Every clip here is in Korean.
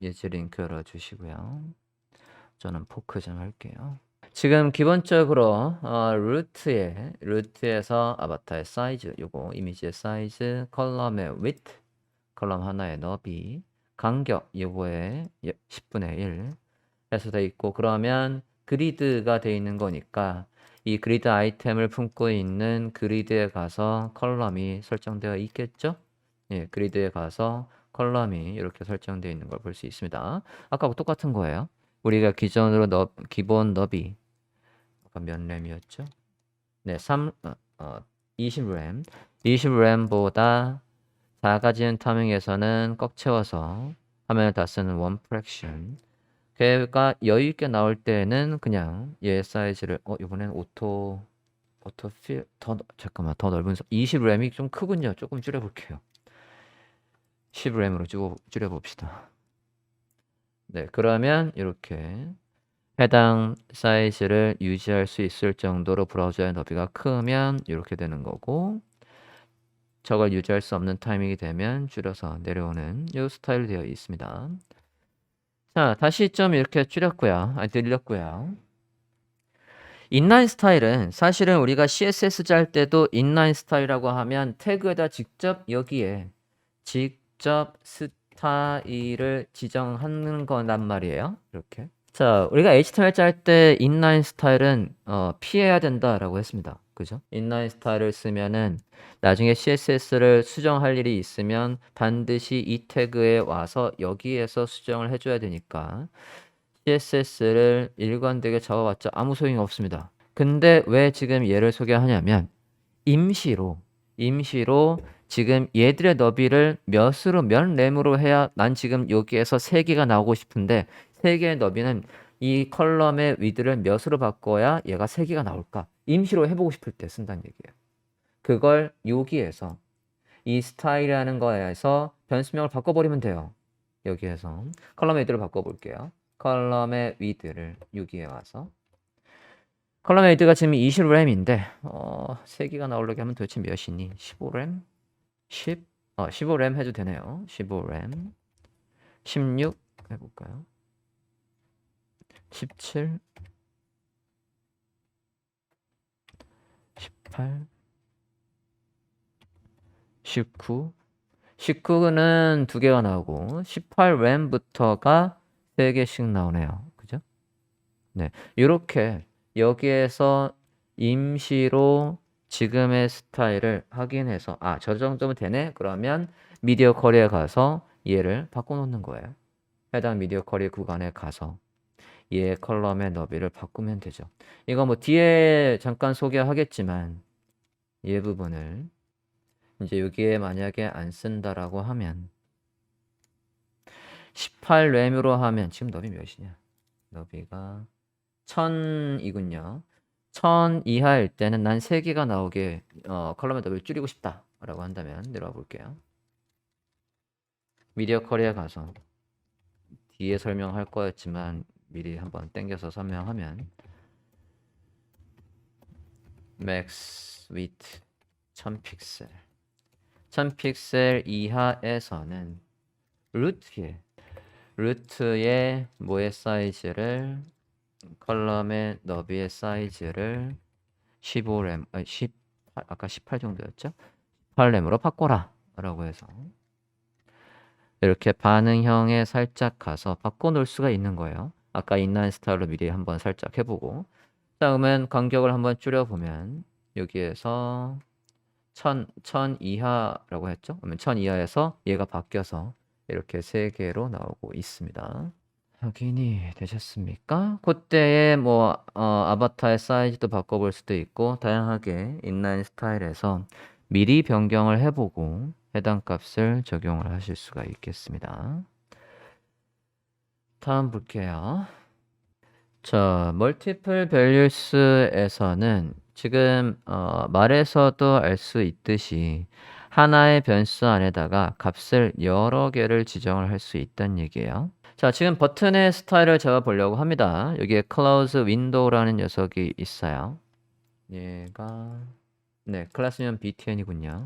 예제 링크 열어주시고요. 저는 포크 좀 할게요. 지금 기본적으로 루트에서 아바타의 사이즈, 요거 이미지의 사이즈, 컬럼의 width, 컬럼 하나의 너비, 간격, 요거의 10분의 1 해서 돼 있고, 그러면 그리드가 돼 있는 거니까 이 그리드 아이템을 품고 있는 그리드에 가서 컬럼이 설정되어 있겠죠? 예, 그리드에 가서 컬럼이 이렇게 설정되어 있는 걸 볼 수 있습니다. 아까하고 똑같은 거예요. 우리가 기존으로 기본 너비 아까 몇 램이었죠? 네, 20램. 20램보다 작아지는 타밍에서는 꽉 채워서 화면을 다 쓰는 원 프랙션. 걔가 여유 있게 나올 때는 그냥 얘 사이즈를 이번엔 오토 필 잠깐만 더 넓은 20램이 좀 크군요. 조금 줄여 볼게요. 10램으로 줄여 봅시다. 네, 그러면 이렇게 해당 사이즈를 유지할 수 있을 정도로 브라우저의 너비가 크면 이렇게 되는 거고, 저걸 유지할 수 없는 타이밍이 되면 줄여서 내려오는 이 스타일로 되어 있습니다. 자, 다시 좀 이렇게 줄였고요. 늘렸고요. 인라인 스타일은 사실은 우리가 CSS 짤 때도 인라인 스타일이라고 하면 태그에다 직접 여기에 직접 스타일을 지정하는 거란 말이에요. 이렇게. 자, 우리가 HTML 짤 때 인라인 스타일은 피해야 된다라고 했습니다. 그죠? 인라인 스타일을 쓰면은 나중에 CSS를 수정할 일이 있으면 반드시 이 태그에 와서 여기에서 수정을 해줘야 되니까 CSS를 일관되게 잡아봤자 아무 소용이 없습니다. 근데 왜 지금 얘를 소개하냐면 임시로 지금 얘들의 너비를 몇 램으로 해야 난 지금 여기에서 3개가 나오고 싶은데 3개의 너비는 이 컬럼의 위드를 몇으로 바꿔야 얘가 3개가 나올까? 임시로 해보고 싶을 때 쓴다는 얘기예요. 그걸 여기에서 이 스타일이라는 거에서 변수명을 바꿔버리면 돼요. 여기에서 컬럼의 위드를 바꿔볼게요. 컬럼의 위드를 여기에 와서 컬럼의 위드가 지금 20램인데 3개가 나오려고 하면 도대체 몇이니? 15램? 10? 15램 해도 되네요. 15램 16 해볼까요? 17 18 19 19는 2개가 나오고 18램부터가 3개씩 나오네요. 그죠? 네, 이렇게 여기에서 임시로 지금의 스타일을 확인해서 저 정도면 되네? 그러면 미디어 쿼리에 가서 얘를 바꿔놓는 거예요. 해당 미디어 쿼리 구간에 가서 얘 컬럼의 너비를 바꾸면 되죠. 이거 뭐 뒤에 잠깐 소개하겠지만 얘 부분을 이제 여기에 만약에 안 쓴다라고 하면 18램으로 하면 지금 너비 몇이냐? 너비가 1000이군요. 1000 이하일 때는 난 3개가 나오게 컬럼의 너비를 줄이고 싶다 라고 한다면 내려와 볼게요. 미디어 쿼리에 가서 뒤에 설명할 거였지만 미리 한번 땡겨서 설명하면 max width 1000픽셀 1000픽셀 이하에서는 루트의 뭐의 사이즈를 컬럼의 너비의 사이즈를 15램 18 아까 18 정도였죠? 18램으로 바꿔라 라고 해서 이렇게 반응형에 살짝 가서 바꿔놓을 수가 있는 거예요. 아까 인라인 스타일로 미리 한번 살짝 해보고, 그러면 간격을 한번 줄여보면 여기에서 1000 이하라고 했죠? 그러면 1000 이하에서 얘가 바뀌어서 이렇게 3개로 나오고 있습니다. 확인이 되셨습니까? 그때에 뭐 아바타의 사이즈도 바꿔볼 수도 있고 다양하게 인라인 스타일에서 미리 변경을 해보고 해당 값을 적용을 하실 수가 있겠습니다. 다음 볼게요. 자, 멀티플 밸류스에서는 지금 말에서도 알 수 있듯이 하나의 변수 안에다가 값을 여러 개를 지정을 할 수 있다는 얘기예요. 자, 지금 버튼의 스타일을 잡아보려고 합니다. 여기에 close window라는 녀석이 있어요. 얘가 네, 클래스명 btn이군요.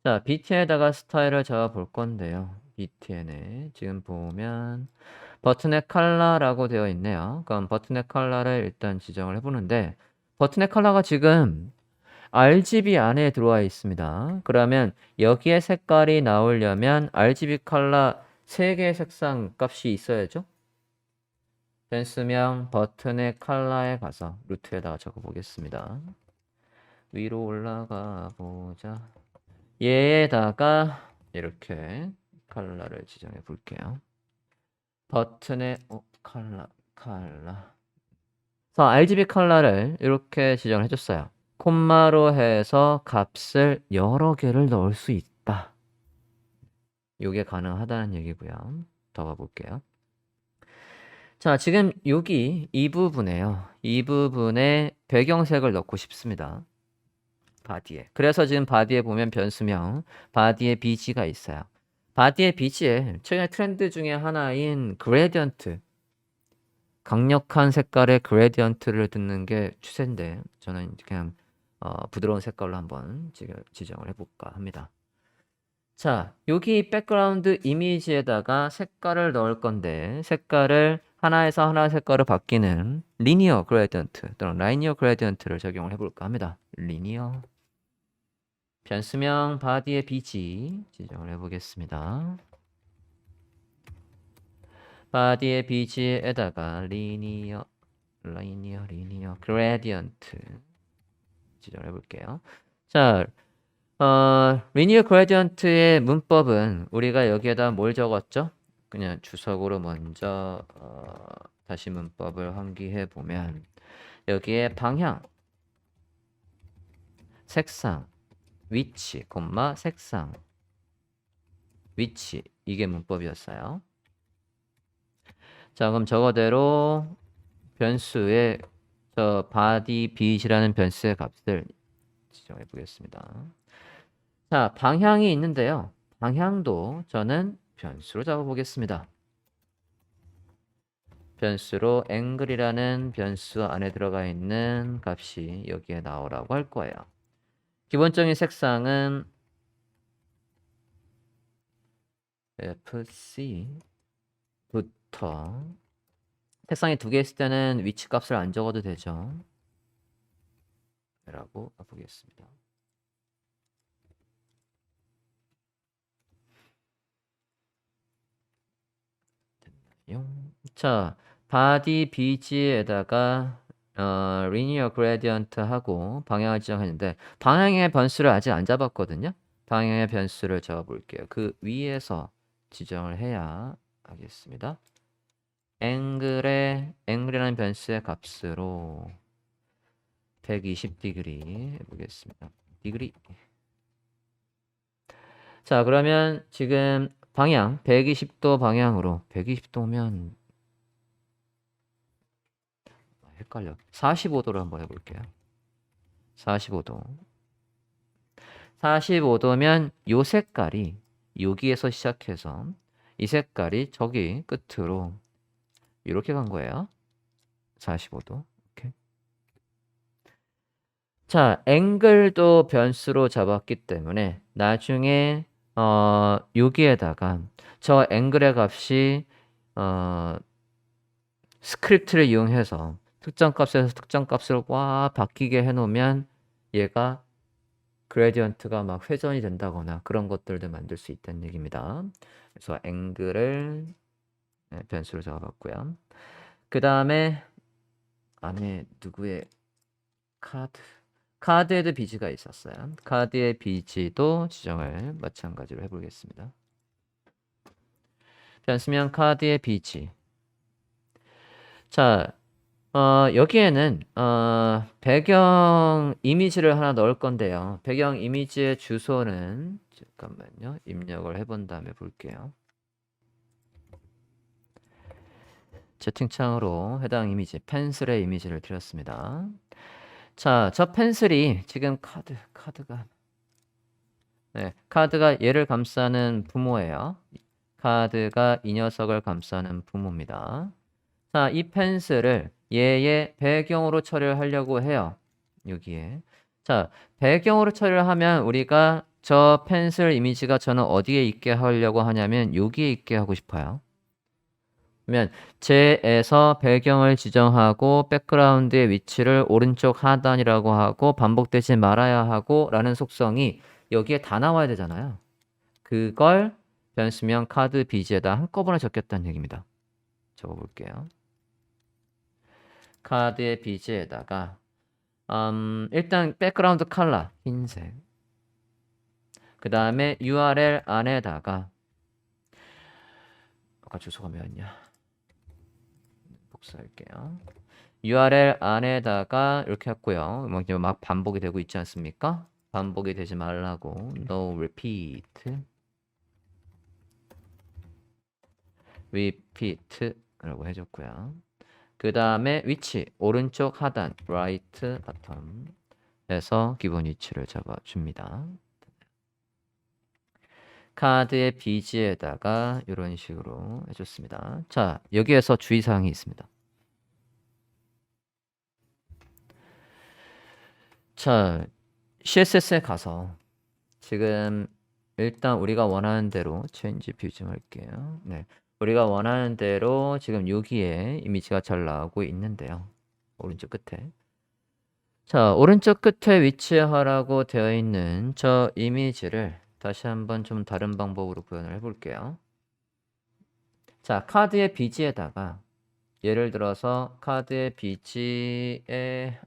자, btn에다가 스타일을 잡아볼 건데요. btn에 지금 보면 버튼의 컬러라고 되어 있네요. 그럼 버튼의 컬러를 일단 지정을 해보는데 버튼의 컬러가 지금 RGB 안에 들어와 있습니다. 그러면 여기에 색깔이 나오려면 RGB 컬러 3개의 색상 값이 있어야죠. 변수명 버튼의 컬러에 가서 루트에다가 적어 보겠습니다. 위로 올라가 보자. 얘에다가 이렇게 컬러를 지정해 볼게요. 버튼의 컬러. 그래서 RGB 컬러를 이렇게 지정을 해줬어요. 콤마로 해서 값을 여러 개를 넣을 수 있다. 이게 가능하다는 얘기고요. 더 가볼게요. 자, 지금 여기 이 부분에요. 이 부분에 배경색을 넣고 싶습니다. 바디에. 그래서 지금 바디에 보면 변수명 바디에 BG가 있어요. 바디에 BG에 최근에 트렌드 중에 하나인 그레디언트, 강력한 색깔의 그레디언트를 듣는 게 추세인데 저는 그냥 부드러운 색깔로 한번 지정을 해볼까 합니다. 자, 여기 백그라운드 이미지에다가 색깔을 넣을 건데 색깔을 하나에서 하나 색깔을 바뀌는 리니어 그레디언트 또는 라이니어 그레디언트를 적용을 해볼까 합니다. 리니어 변수명 바디의 BG 지정을 해보겠습니다. 바디의 BG에다가 리니어 그레디언트 지정을 해볼게요. 자, 리니어 그레디언트의 문법은 우리가 여기에다 뭘 적었죠? 그냥 주석으로 먼저 다시 문법을 환기해 보면 여기에 방향, 색상, 위치, 색상, 위치 이게 문법이었어요. 자, 그럼 저거대로 변수의 body bit이라는 변수의 값을 지정해 보겠습니다. 자, 방향이 있는데요. 방향도 저는 변수로 잡아 보겠습니다. 변수로 angle이라는 변수 안에 들어가 있는 값이 여기에 나오라고 할 거예요. 기본적인 색상은 FC부터 색상이 2개 있을 때는 위치 값을 안 적어도 되죠. 라고 보겠습니다. 됐나요? 자, body BG에다가 linear gradient 하고 방향을 지정했는데 방향의 변수를 아직 안 잡았거든요. 방향의 변수를 적어 볼게요. 그 위에서 지정을 해야 하겠습니다. angle이라는 변수의 값으로 120° 해보겠습니다. 디그리. 자, 그러면 지금 방향 120도 방향으로 120도면 헷갈려. 45도로 한번 해볼게요. 45도. 45도면 요 색깔이 여기에서 시작해서 이 색깔이 저기 끝으로 이렇게 간 거예요. 45도. 이렇게. 자, 앵글도 변수로 잡았기 때문에 나중에 여기에다가 저 앵글의 값이 스크립트를 이용해서 특정 값에서 특정 값을 바뀌게 해놓으면 얘가 그레디언트가 막 회전이 된다거나 그런 것들도 만들 수 있다는 얘기입니다. 그래서 앵글을 변수로 잡아봤고요. 그 다음에 안에 누구의 카드에도 BG가 있었어요. 카드의 BG도 지정을 마찬가지로 해보겠습니다. 변수명 카드의 BG. 자, 여기에는 배경 이미지를 하나 넣을 건데요. 배경 이미지의 주소는 잠깐만요. 입력을 해본 다음에 볼게요. 채팅창으로 해당 이미지, 펜슬의 이미지를 드렸습니다. 자, 저 펜슬이 지금 카드가 얘를 감싸는 부모예요. 카드가 이 녀석을 감싸는 부모입니다. 자, 이 펜슬을 얘의 배경으로 처리를 하려고 해요. 여기에. 자, 배경으로 처리를 하면 우리가 저 펜슬 이미지가 저는 어디에 있게 하려고 하냐면 여기에 있게 하고 싶어요. 그러면 제에서 배경을 지정하고 백그라운드의 위치를 오른쪽 하단이라고 하고 반복되지 말아야 하고 라는 속성이 여기에 다 나와야 되잖아요. 그걸 변수명 카드 비지에다 한꺼번에 적겠다는 얘기입니다. 적어볼게요. 카드의 비지에다가 일단 백그라운드 컬러 흰색, 그 다음에 URL 안에다가 아까 주소가 뭐였냐, 복사할게요. URL 안에다가 이렇게 했고요. 막 반복이 되고 있지 않습니까? 반복이 되지 말라고 no repeat 라고 해줬고요. 그 다음에 위치 오른쪽 하단 right bottom 에서 기본 위치를 잡아줍니다. 카드의 비지에다가 이런 식으로 해줬습니다. 자, 여기에서 주의사항이 있습니다. 자, CSS에 가서 지금 일단 우리가 원하는 대로 change view 좀 할게요. 네, 우리가 원하는 대로 지금 여기에 이미지가 잘 나오고 있는데요. 오른쪽 끝에. 자, 오른쪽 끝에 위치하라고 되어 있는 저 이미지를 다시 한번 좀 다른 방법으로 구현을 해볼게요. 자, 카드의 비지에다가 예를 들어서 카드의 비지에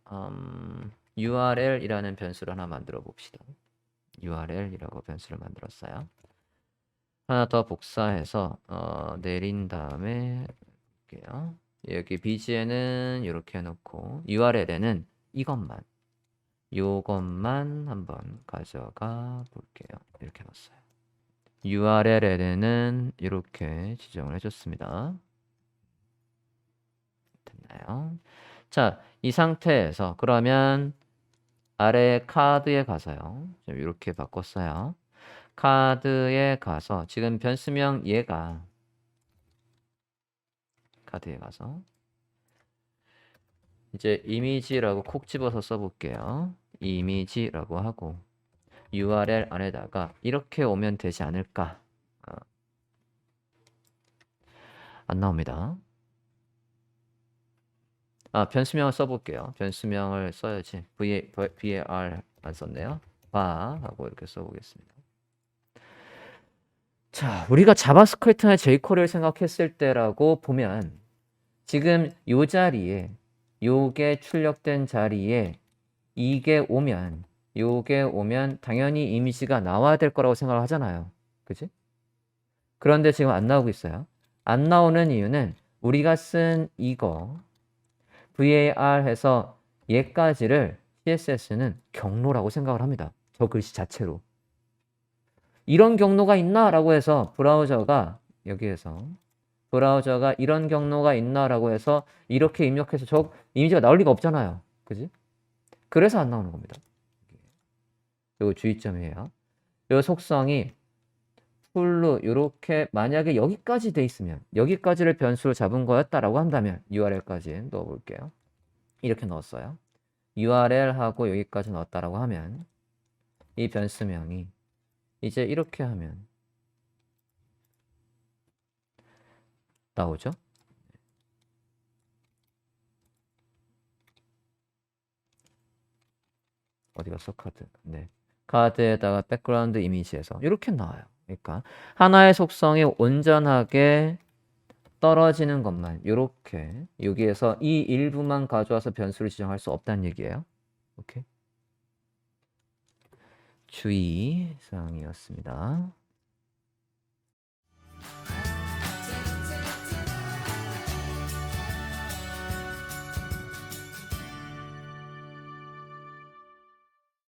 URL이라는 변수를 하나 만들어 봅시다. URL이라고 변수를 만들었어요. 하나 더 복사해서 내린 다음에 볼게요. 여기 비지에는 이렇게 해놓고 URL에는 요것만 한번 가져가 볼게요. 이렇게 넣었어요. URL에는 이렇게 지정을 해줬습니다. 됐나요? 자, 이 상태에서 그러면 아래 카드에 가서요. 이렇게 바꿨어요. 카드에 가서 지금 변수명 얘가 카드에 가서 이제 이미지라고 콕 집어서 써볼게요. 이미지라고 하고 URL 안에다가 이렇게 오면 되지 않을까? 안 나옵니다. 변수명을 써볼게요. 변수명을 써야지. var 안 썼네요. 바 하고 이렇게 써보겠습니다. 자, 우리가 자바스크립트나 jQuery를 생각했을 때라고 보면 지금 요 자리에 요게 출력된 자리에 요게 오면 당연히 이미지가 나와야 될 거라고 생각을 하잖아요. 그치? 그런데 지금 안 나오고 있어요. 안 나오는 이유는 우리가 쓴 이거 var 해서 얘까지를 CSS는 경로라고 생각을 합니다. 저 글씨 자체로. 이런 경로가 있나? 라고 해서 브라우저가 여기에서 브라우저가 이런 경로가 있나? 라고 해서 이렇게 입력해서 저 이미지가 나올 리가 없잖아요. 그지? 그래서 안 나오는 겁니다. 이거 주의점이에요. 이 속성이 풀로 이렇게 만약에 여기까지 돼 있으면 여기까지를 변수로 잡은 거였다라고 한다면 URL까지 넣어볼게요. 이렇게 넣었어요. URL하고 여기까지 넣었다라고 하면 이 변수명이 이제 이렇게 하면 나오죠. 어디 갔어? 카드. 네. 카드에다가 백그라운드 이미지에서 이렇게 나와요. 그러니까 하나의 속성이 온전하게 떨어지는 것만 이렇게 여기에서 이 일부만 가져와서 변수를 지정할 수 없다는 얘기예요. 오케이. 주의 사항이었습니다.